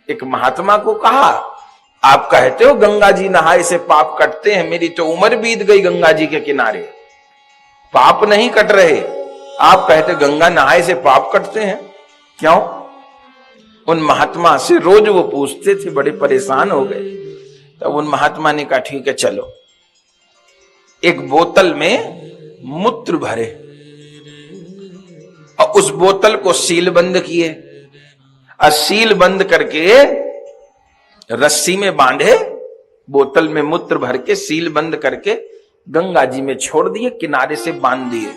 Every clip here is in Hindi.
एक महात्मा को कहा, आप कहते हो गंगा जी नहाए से पाप कटते हैं, मेरी तो उम्र बीत गई गंगा जी के किनारे, पाप नहीं कट रहे। आप कहते गंगा नहाए से पाप कटते हैं, क्यों? उन महात्मा से रोज वो पूछते थे, बड़े परेशान हो गए। तब उन महात्मा ने कहा, ठीक है चलो, एक बोतल में मूत्र भरे और उस बोतल को सील बंद किए और सील बंद करके रस्सी में बांधे, बोतल में मूत्र भर के सील बंद करके गंगा जी में छोड़ दिए, किनारे से बांध दिए।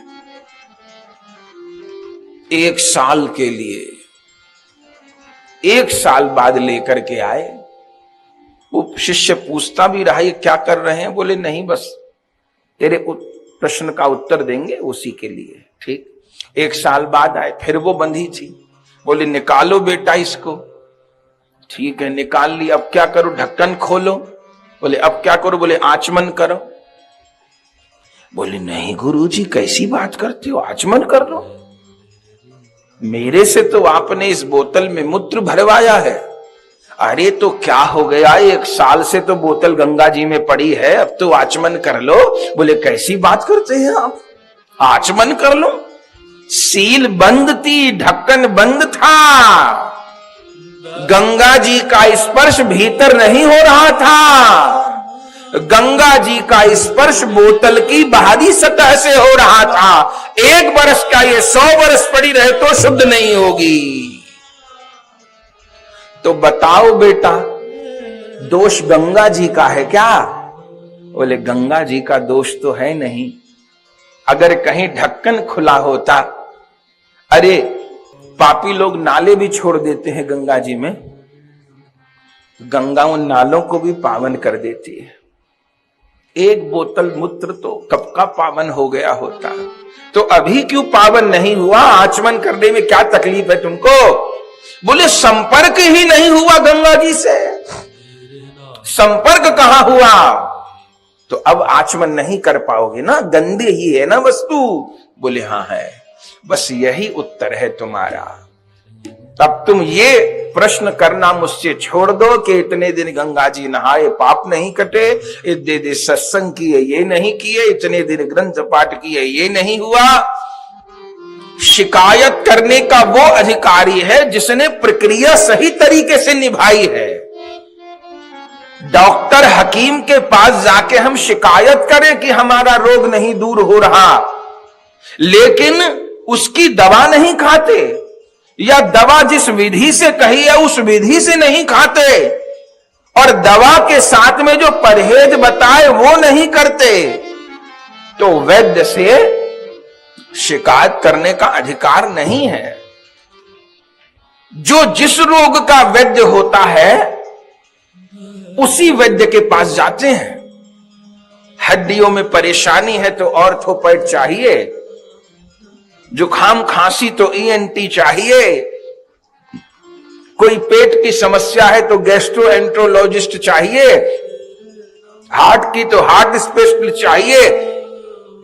1 साल के लिए, 1 साल बाद लेकर के आए। वो शिष्य पूछता भी रहा, ये क्या कर रहे हैं? बोले नहीं, बस तेरे प्रश्न का उत्तर देंगे उसी के लिए। ठीक, 1 साल बाद आए, फिर वो बंधी थी। बोले निकालो बेटा इसको। ठीक है, निकाल ली। अब क्या करो? ढक्कन खोलो। बोले अब क्या करो? बोले आचमन करो। बोले नहीं गुरुजी, कैसी बात करते हो, आचमन कर लो? मेरे से तो आपने इस बोतल में मूत्र भरवाया है। अरे तो क्या हो गया, 1 साल से तो बोतल गंगा जी में पड़ी है, अब तो आचमन कर लो। बोले कैसी बात करते हैं आप, आचमन कर लो? सील बंद थी, ढक्कन बंद था, गंगा जी का स्पर्श भीतर नहीं हो रहा था। गंगा जी का स्पर्श बोतल की बाहरी सतह से हो रहा था। 1 बरस का ये 100 बरस पड़ी रहे तो शुद्ध नहीं होगी। तो बताओ बेटा, दोष गंगा जी का है क्या? बोले गंगा जी का दोष तो है नहीं। अगर कहीं ढक्कन खुला होता, अरे पापी लोग नाले भी छोड़ देते हैं गंगा जी में, गंगा उन नालों को भी पावन कर देती है। 1 बोतल मूत्र तो कब का पावन हो गया होता, तो अभी क्यों पावन नहीं हुआ? आचमन करने में क्या तकलीफ है तुमको? बोले संपर्क ही नहीं हुआ गंगा जी से। संपर्क कहां हुआ? तो अब आचमन नहीं कर पाओगे ना, गंदे ही है ना वस्तु। बोले हाँ है। बस यही उत्तर है तुम्हारा। तब तुम ये प्रश्न करना मुझसे छोड़ दो कि इतने दिन गंगा जी नहाए पाप नहीं कटे, इतने दिन सत्संग किए ये नहीं किए, इतने दिन ग्रंथ पाठ किए ये नहीं हुआ। शिकायत करने का वो अधिकारी है जिसने प्रक्रिया सही तरीके से निभाई है। डॉक्टर हकीम के पास जाके हम शिकायत करें कि हमारा रोग नहीं दूर हो रहा, लेकिन उसकी दवा नहीं खाते, या दवा जिस विधि से कही है उस विधि से नहीं खाते, और दवा के साथ में जो परहेज बताए वो नहीं करते, तो वैद्य से शिकायत करने का अधिकार नहीं है। जो जिस रोग का वैद्य होता है उसी वैद्य के पास जाते हैं। हड्डियों में परेशानी है तो ऑर्थोपेड चाहिए, जुकाम खांसी तो ईएनटी चाहिए, कोई पेट की समस्या है तो गैस्ट्रोएंट्रोलॉजिस्ट चाहिए, हार्ट की तो हार्ट स्पेशलिस्ट चाहिए।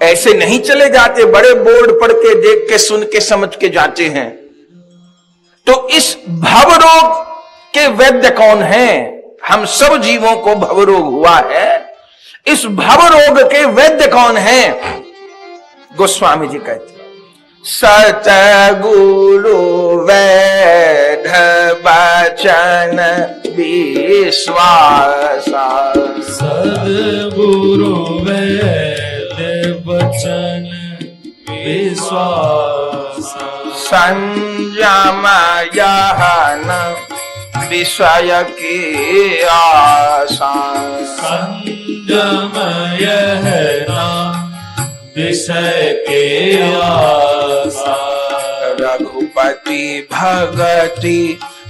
ऐसे नहीं चले जाते, बड़े बोर्ड पढ़ के देख के सुन के समझ के जाते हैं। तो इस भवरोग के वैद्य कौन है? हम सब जीवों को भवरोग हुआ है, इस भवरोग के वैद्य कौन है? गोस्वामी जी कहते सतगुरु वैध बचन विश्वास, सद्गुरु वैद बचन विश्वास, संयम यहन विषय की आशा, संयम यहना विषय के आशा, रघुपति भगति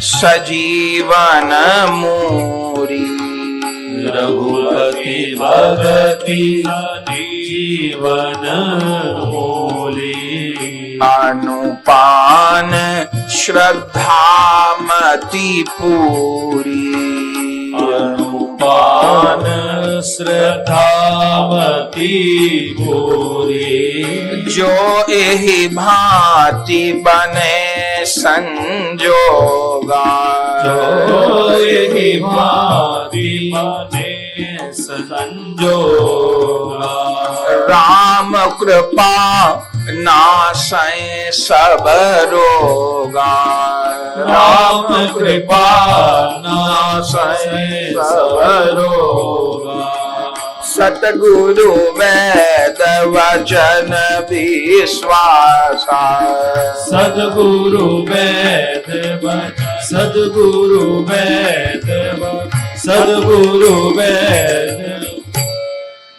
सजीवन मोरी, रघुपति भगति जीवन मोली, अनुपान श्रद्धामति पूरी, अनुपान श्रद्धामति पूरी, जो एहि भांति बने संजोगा, जो यही भांति बने संजोगा। राम कृपा नासै सब रोगा। राम कृपा नासै सब रोगा। सतगुरु वेद वचन विश्वासा। सद्गुरु वेद वचन, सद्गुरु वेद वचन, सद्गुरु वेद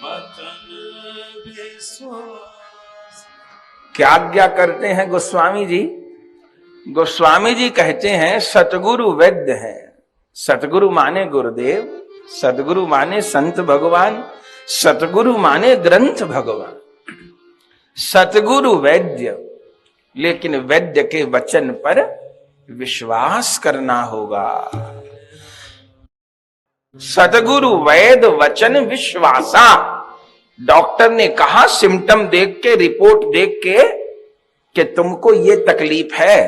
वचन विश्वास। क्या आज्ञा करते हैं गोस्वामी जी? गोस्वामी जी कहते हैं सतगुरु वैद्य है। सतगुरु माने गुरुदेव, सतगुरु माने संत भगवान, सतगुरु माने ग्रंथ भगवान। सतगुरु वैद्य, लेकिन वैद्य के वचन पर विश्वास करना होगा। सतगुरु वैद वचन विश्वासा। डॉक्टर ने कहा सिम्टम देख के, रिपोर्ट देख के कि तुमको ये तकलीफ है,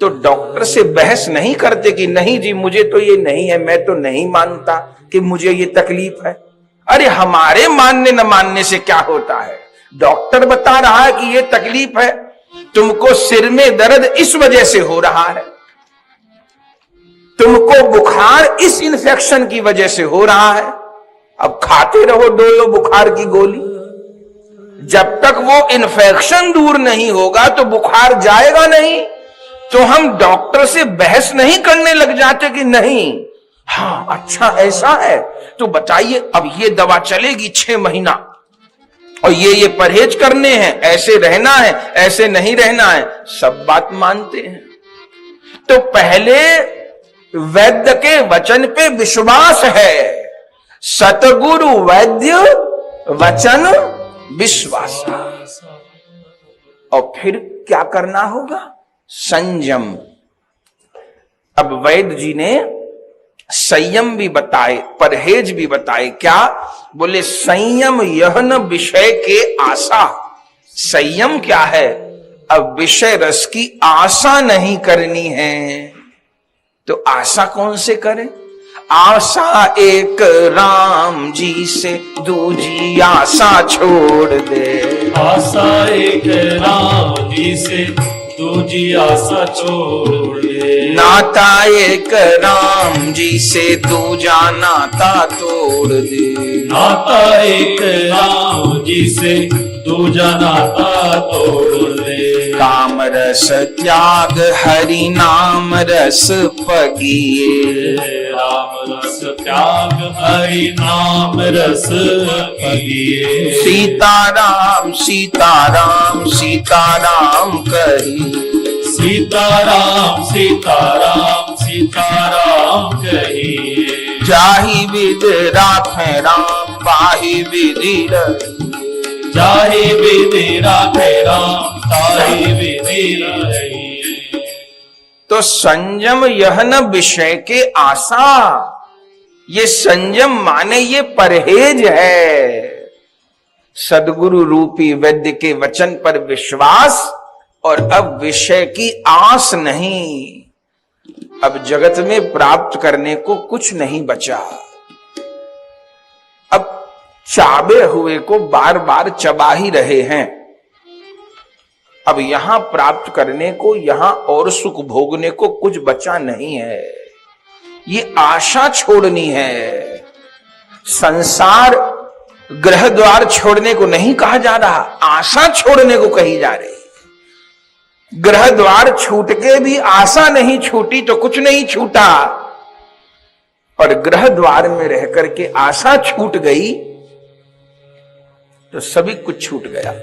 तो डॉक्टर से बहस नहीं करते कि नहीं जी मुझे तो ये नहीं है, मैं तो नहीं मानता कि मुझे ये तकलीफ है। अरे हमारे मानने न मानने से क्या होता है? डॉक्टर बता रहा है कि ये तकलीफ है, तुमको सिर में दर्द इस वजह से हो रहा है, तुमको बुखार इस इन्फेक्शन की वजह से हो रहा है। अब खाते रहो डोलो बुखार की गोली, जब तक वो इन्फेक्शन दूर नहीं होगा तो बुखार जाएगा नहीं। तो हम डॉक्टर से बहस नहीं करने लग जाते कि नहीं, हाँ अच्छा ऐसा है तो बताइए अब ये दवा चलेगी 6 महीना और ये परहेज करने हैं, ऐसे रहना है, ऐसे नहीं रहना है, सब बात मानते हैं। तो पहले वैद्य के वचन पे विश्वास है। सतगुरु वैद्य वचन विश्वास। और फिर क्या करना होगा? संयम। अब वैद्य जी ने संयम भी बताए, परहेज भी बताए। क्या बोले? संयम यह न विषय के आशा। संयम क्या है? अब विषय रस की आशा नहीं करनी है। तो आशा कौन से करें? आशा एक राम जी से, दूजी आशा छोड़ दे। आशा एक राम जी से, दूजी आशा छोड़ दे। नाता एक राम जी से, दूजा नाता तोड़ दे। नाता एक राम जी से, दूजा नाता तोड़ दे। काम रस त्याग हरि नाम रस पगिए। राम रस त्याग हरि नाम रस पगिए। सीताराम सीताराम सीताराम कही। सीताराम सीताराम सीताराम कहिए। जाहि विधि राखे राम, पाहि विधि रही। जाहि विधि राखे राम, ताहि विधि रही। तो संयम यह न विषय के आशा। ये संयम माने ये परहेज है। सदगुरु रूपी वैद्य के वचन पर विश्वास, और अब विषय की आस नहीं। अब जगत में प्राप्त करने को कुछ नहीं बचा। अब चाबे हुए को बार बार चबा ही रहे हैं। अब यहां प्राप्त करने को, यहां और सुख भोगने को कुछ बचा नहीं है। ये आशा छोड़नी है। संसार गृह द्वार छोड़ने को नहीं कहा जा रहा, आशा छोड़ने को कही जा रही। गृह द्वार छूट के भी आशा नहीं छूटी तो कुछ नहीं छूटा, और गृह द्वार में रह करके आशा छूट गई तो सभी कुछ छूट गया।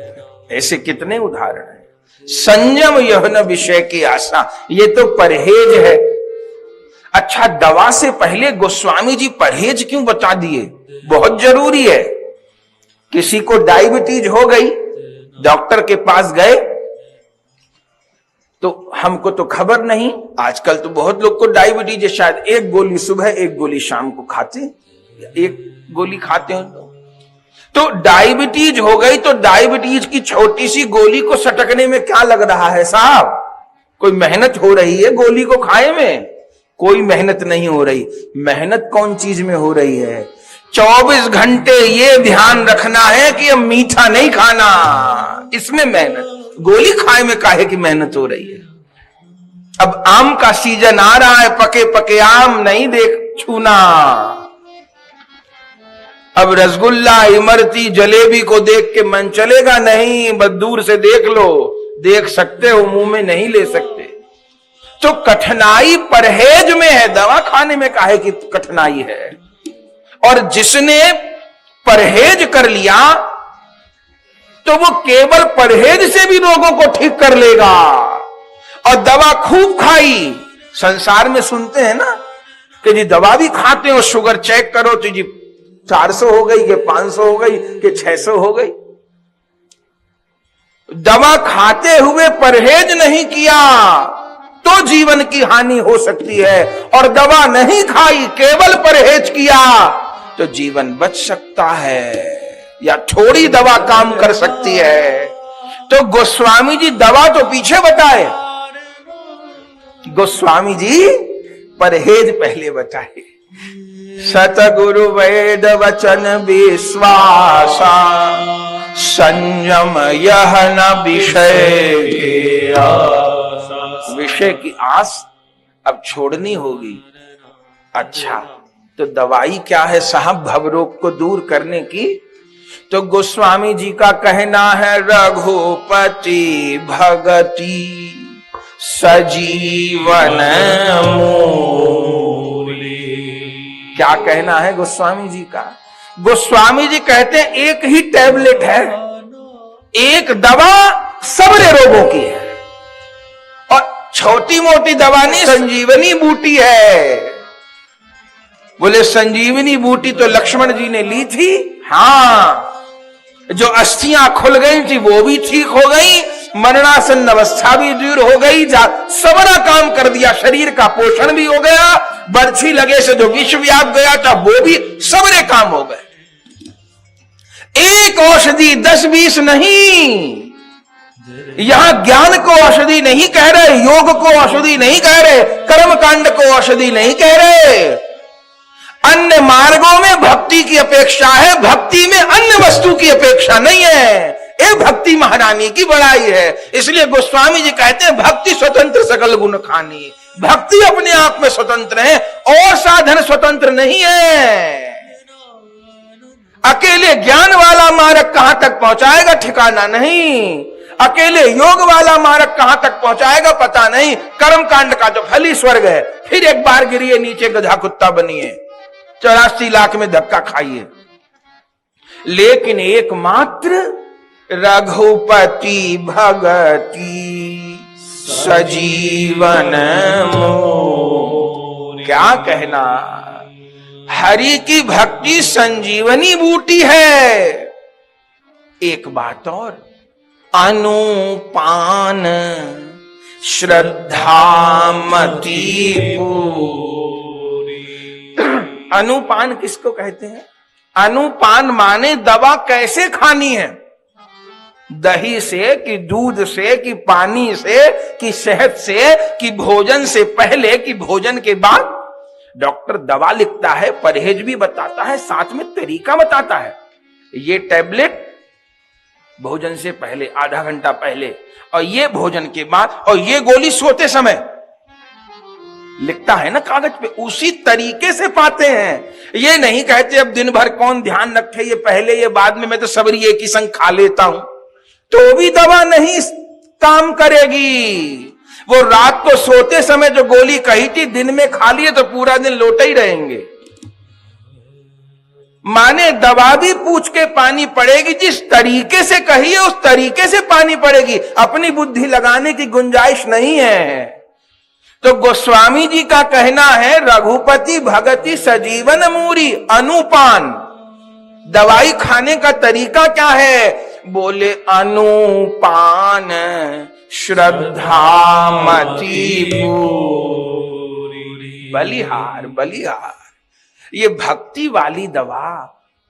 ऐसे कितने उदाहरण हैं। संयम यह न विषय की आशा, ये तो परहेज है। अच्छा, दवा से पहले गोस्वामी जी परहेज क्यों बता दिए? बहुत जरूरी है। किसी को डायबिटीज हो गई, डॉक्टर के पास गए तो हमको तो खबर नहीं, आजकल तो बहुत लोग को डायबिटीज है, शायद एक गोली सुबह एक गोली शाम को खाते, एक गोली खाते हो तो डायबिटीज हो गई। तो डायबिटीज की छोटी सी गोली को सटकने में क्या लग रहा है साहब? कोई मेहनत हो रही है गोली को खाए में? कोई मेहनत नहीं हो रही। मेहनत कौन चीज में हो रही है? 24 घंटे ये ध्यान रखना है कि अब मीठा नहीं खाना, इसमें मेहनत। गोली खाए में काहे की मेहनत हो रही है? अब आम का सीजन आ रहा है, पके पके आम नहीं देख छूना। अब रसगुल्ला, इमरती, जलेबी को देख के मन चलेगा नहीं, बस दूर से देख लो। देख सकते हो, मुंह में नहीं ले सकते। तो कठिनाई परहेज में है, दवा खाने में काहे की कठिनाई है? और जिसने परहेज कर लिया तो वो केवल परहेज से भी रोगों को ठीक कर लेगा। और दवा खूब खाई, संसार में सुनते हैं ना कि जी दवा भी खाते हो, शुगर चेक करो तो जी 400 हो गई कि 500 हो गई कि 600 हो गई। दवा खाते हुए परहेज नहीं किया तो जीवन की हानि हो सकती है, और दवा नहीं खाई केवल परहेज किया तो जीवन बच सकता है, या थोड़ी दवा काम कर सकती है। तो गोस्वामी जी दवा तो पीछे बताए, गोस्वामी जी परहेज पहले बताए। सतगुरु वेद वचन विश्वासा, संयम यह न विषय की आस। विषय की आस अब छोड़नी होगी। अच्छा, तो दवाई क्या है साहब भवरोग को दूर करने की? तो गोस्वामी जी का कहना है रघुपति भगति सजीवन मूली। क्या कहना है गोस्वामी जी का? गोस्वामी जी कहते हैं एक ही टैबलेट है, एक दवा सबरे रोगों की है, और छोटी मोटी दवा नहीं, संजीवनी बूटी है। बोले संजीवनी बूटी तो लक्ष्मण जी ने ली थी, हाँ। जो अस्थियां खुल गई थी वो भी ठीक हो गई, मरणासन अवस्था भी दूर हो गई, सबरा काम कर दिया, शरीर का पोषण भी हो गया, बर्छी लगे से जो विष व्याप गया था वो भी सबरे काम हो गए। एक औषधि 10-20 नहीं। यहां ज्ञान को औषधि नहीं कह रहे, योग को औषधि नहीं कह रहे, कर्म कांड को औषधि नहीं कह रहे। अन्य मार्गों में भक्ति की अपेक्षा है, भक्ति में अन्य वस्तु की अपेक्षा नहीं है। ये भक्ति महारानी की बड़ाई है। इसलिए गोस्वामी जी कहते हैं भक्ति स्वतंत्र सकल गुण खानी। भक्ति अपने आप में स्वतंत्र है और साधन स्वतंत्र नहीं है। अकेले ज्ञान वाला मार्ग कहां तक पहुंचाएगा ठिकाना नहीं, अकेले योग वाला मार्ग कहां तक पहुंचाएगा पता नहीं। कर्म कांड का जो फल ही स्वर्ग है, फिर एक बार गिरिए नीचे गधा कुत्ता बनिए, 84 लाख में धक्का खाइए। लेकिन एकमात्र रघुपति भगति सजीवन मूली। क्या कहना? हरि की भक्ति संजीवनी बूटी है। एक बात और, अनुपान श्रद्धा मति पूरी। अनुपान किसको कहते हैं? अनुपान माने दवा कैसे खानी है, दही से कि दूध से कि पानी से कि शहद से कि भोजन से पहले कि भोजन के बाद। डॉक्टर दवा लिखता है, परहेज भी बताता है, साथ में तरीका बताता है। ये टैबलेट भोजन से पहले आधा घंटा पहले, और ये भोजन के बाद, और ये गोली सोते समय लिखता है ना कागज पे, उसी तरीके से पाते हैं। ये नहीं कहते अब दिन भर कौन ध्यान रखे, ये पहले ये बाद में, मैं तो सबरी एक ही संग खा लेता हूं, तो भी दवा नहीं काम करेगी। वो रात को सोते समय जो गोली कही थी, दिन में खा लिए तो पूरा दिन लोटे ही रहेंगे। माने दवा भी पूछ के पानी पड़ेगी, जिस तरीके से कही है उस तरीके से पानी पड़ेगी, अपनी बुद्धि लगाने की गुंजाइश नहीं है। तो गोस्वामी जी का कहना है रघुपति भगति सजीवन मूरी। अनुपान, दवाई खाने का तरीका क्या है? बोले अनुपान श्रद्धा मति पूरी। बलिहार बलिहार। ये भक्ति वाली दवा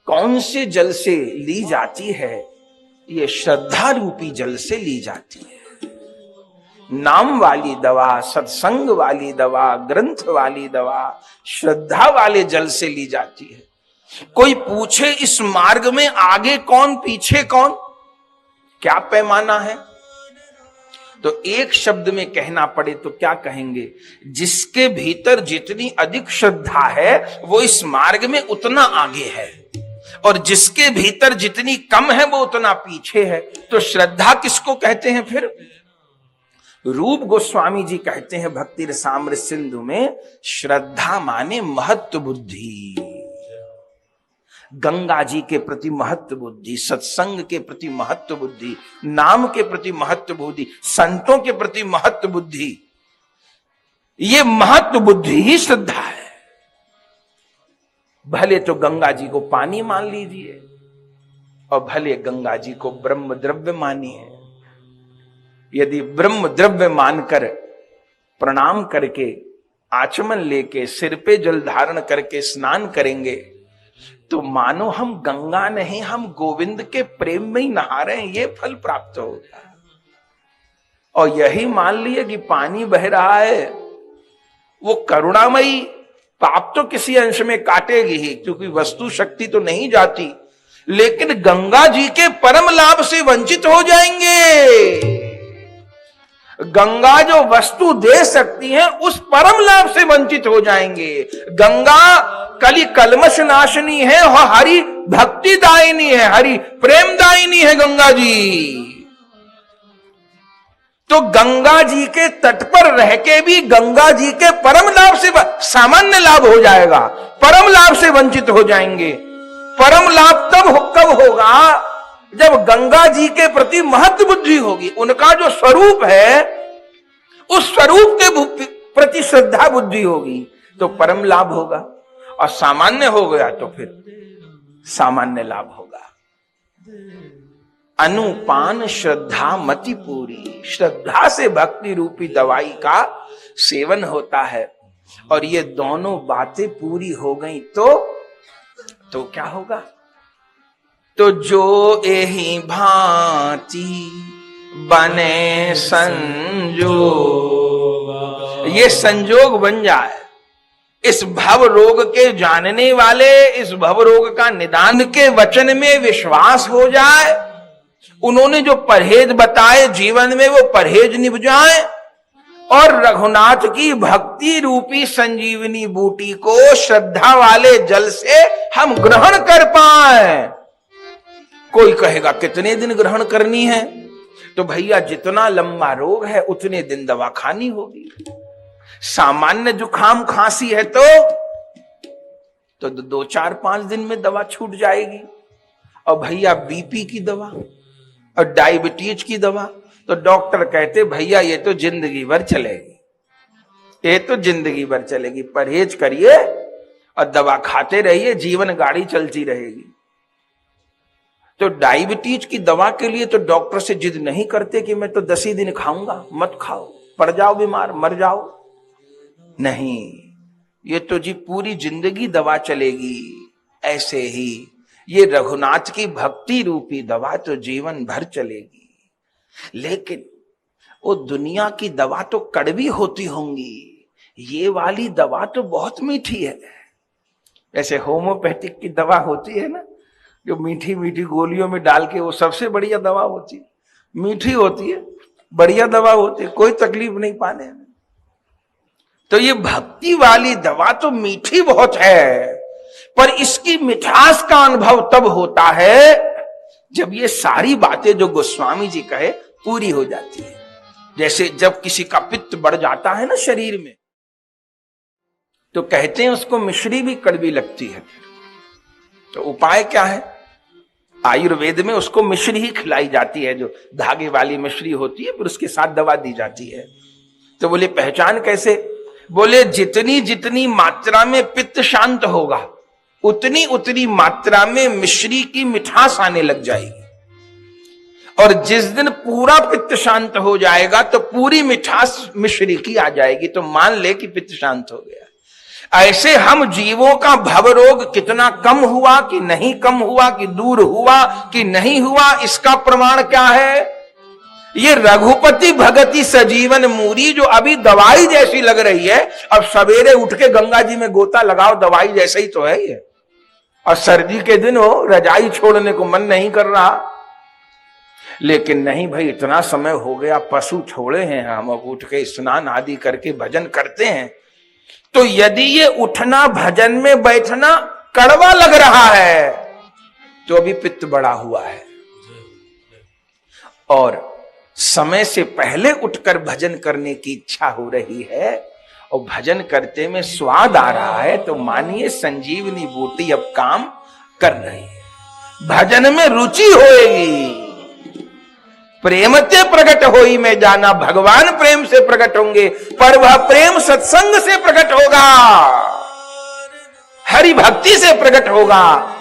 कौन से जल से ली जाती है? ये श्रद्धा रूपी जल से ली जाती है। नाम वाली दवा, सत्संग वाली दवा, ग्रंथ वाली दवा, श्रद्धा वाले जल से ली जाती है। कोई पूछे इस मार्ग में आगे कौन पीछे कौन, क्या पैमाना है? तो एक शब्द में कहना पड़े तो क्या कहेंगे? जिसके भीतर जितनी अधिक श्रद्धा है वो इस मार्ग में उतना आगे है, और जिसके भीतर जितनी कम है वो उतना पीछे है। तो श्रद्धा किसको कहते हैं फिर? रूप गोस्वामी जी कहते हैं भक्ति रसामृत सिंधु में, श्रद्धा माने महत्व बुद्धि। गंगा जी के प्रति महत्व बुद्धि, सत्संग के प्रति महत्व बुद्धि, नाम के प्रति महत्व बुद्धि, संतों के प्रति महत्व बुद्धि, ये महत्व बुद्धि ही श्रद्धा है। भले तो गंगा जी को पानी मान लीजिए और भले गंगा जी को ब्रह्म द्रव्य मानिए। यदि ब्रह्म द्रव्य मानकर प्रणाम करके आचमन लेके सिर पे जल धारण करके स्नान करेंगे तो मानो हम गंगा नहीं, हम गोविंद के प्रेम में ही नहा रहे हैं, ये फल प्राप्त होगा। और यही मान लिए कि पानी बह रहा है वो करुणामयी, पाप तो किसी अंश में काटेगी ही क्योंकि वस्तु शक्ति तो नहीं जाती, लेकिन गंगा जी के परम लाभ से वंचित हो जाएंगे। गंगा जो वस्तु दे सकती है उस परम लाभ से वंचित हो जाएंगे। गंगा कली कलमश नाशनी है और हरि भक्ति दायिनी है, हरि प्रेम दायिनी है गंगा जी। तो गंगा जी के तट पर रह के भी गंगा जी के परम लाभ से, सामान्य लाभ हो जाएगा, परम लाभ से वंचित हो जाएंगे। परम लाभ तब कब होगा? जब गंगा जी के प्रति महत्व बुद्धि होगी, उनका जो स्वरूप है उस स्वरूप के प्रति श्रद्धा बुद्धि होगी तो परम लाभ होगा, और सामान्य हो गया तो फिर सामान्य लाभ होगा। अनुपान श्रद्धा मति पूरी, श्रद्धा से भक्ति रूपी दवाई का सेवन होता है, और ये दोनों बातें पूरी हो गई तो क्या होगा? तो जो एही भांति बने संजोग, ये संजोग बन जाए, इस भव रोग के जानने वाले, इस भव रोग का निदान के वचन में विश्वास हो जाए, उन्होंने जो परहेज बताए जीवन में वो परहेज निभ जाए, और रघुनाथ की भक्ति रूपी संजीवनी बूटी को श्रद्धा वाले जल से हम ग्रहण कर पाए। कोई कहेगा कितने दिन ग्रहण करनी है? तो भैया जितना लंबा रोग है उतने दिन दवा खानी होगी। सामान्य जुकाम खांसी है तो 2-4-5 दिन में दवा छूट जाएगी। और भैया बीपी की दवा और डायबिटीज की दवा तो डॉक्टर कहते भैया ये तो जिंदगी भर चलेगी, ये तो जिंदगी भर चलेगी, परहेज करिए और दवा खाते रहिए, जीवन गाड़ी चलती रहेगी। तो डायबिटीज की दवा के लिए तो डॉक्टर से जिद नहीं करते कि मैं तो 10 ही दिन खाऊंगा, मत खाओ, पड़ जाओ बीमार, मर जाओ। नहीं, ये तो जी पूरी जिंदगी दवा चलेगी। ऐसे ही ये रघुनाथ की भक्ति रूपी दवा तो जीवन भर चलेगी। लेकिन वो दुनिया की दवा तो कड़वी होती होंगी, ये वाली दवा तो बहुत मीठी है। ऐसे होम्योपैथिक की दवा होती है ना, जो मीठी मीठी गोलियों में डाल के, वो सबसे बढ़िया दवा होती है, मीठी होती है, बढ़िया दवा होती है, कोई तकलीफ नहीं पाने में। तो ये भक्ति वाली दवा तो मीठी बहुत है, पर इसकी मिठास का अनुभव तब होता है जब ये सारी बातें जो गोस्वामी जी कहे पूरी हो जाती है। जैसे जब किसी का पित्त बढ़ जाता है ना शरीर में, तो कहते हैं उसको मिश्री भी कड़वी लगती है। तो उपाय क्या है? आयुर्वेद में उसको मिश्री ही खिलाई जाती है, जो धागे वाली मिश्री होती है, फिर उसके साथ दवा दी जाती है। तो बोले पहचान कैसे? बोले जितनी जितनी मात्रा में पित्त शांत होगा उतनी उतनी मात्रा में मिश्री की मिठास आने लग जाएगी, और जिस दिन पूरा पित्त शांत हो जाएगा तो पूरी मिठास मिश्री की आ जाएगी, तो मान ले कि पित्त शांत हो गया। ऐसे हम जीवों का भवरोग कितना कम हुआ कि नहीं कम हुआ, कि दूर हुआ कि नहीं हुआ, इसका प्रमाण क्या है? ये रघुपति भगति सजीवन मूरी जो अभी दवाई जैसी लग रही है, अब सवेरे उठ के गंगा जी में गोता लगाओ, दवाई जैसे ही तो है ये। और सर्दी के दिन हो, रजाई छोड़ने को मन नहीं कर रहा, लेकिन नहीं भाई, इतना समय हो गया, पशु छोड़े हैं हम, अब उठ के स्नान आदि करके भजन करते हैं। तो यदि ये उठना भजन में बैठना कड़वा लग रहा है तो अभी पित्त बढ़ा हुआ है, और समय से पहले उठकर भजन करने की इच्छा हो रही है और भजन करते में स्वाद आ रहा है, तो मानिए संजीवनी बूटी अब काम कर रही है। भजन में रुचि होएगी, प्रेमते प्रकट होई में जाना, भगवान प्रेम से प्रकट होंगे, पर वह प्रेम सत्संग से प्रकट होगा, हरि भक्ति से प्रकट होगा।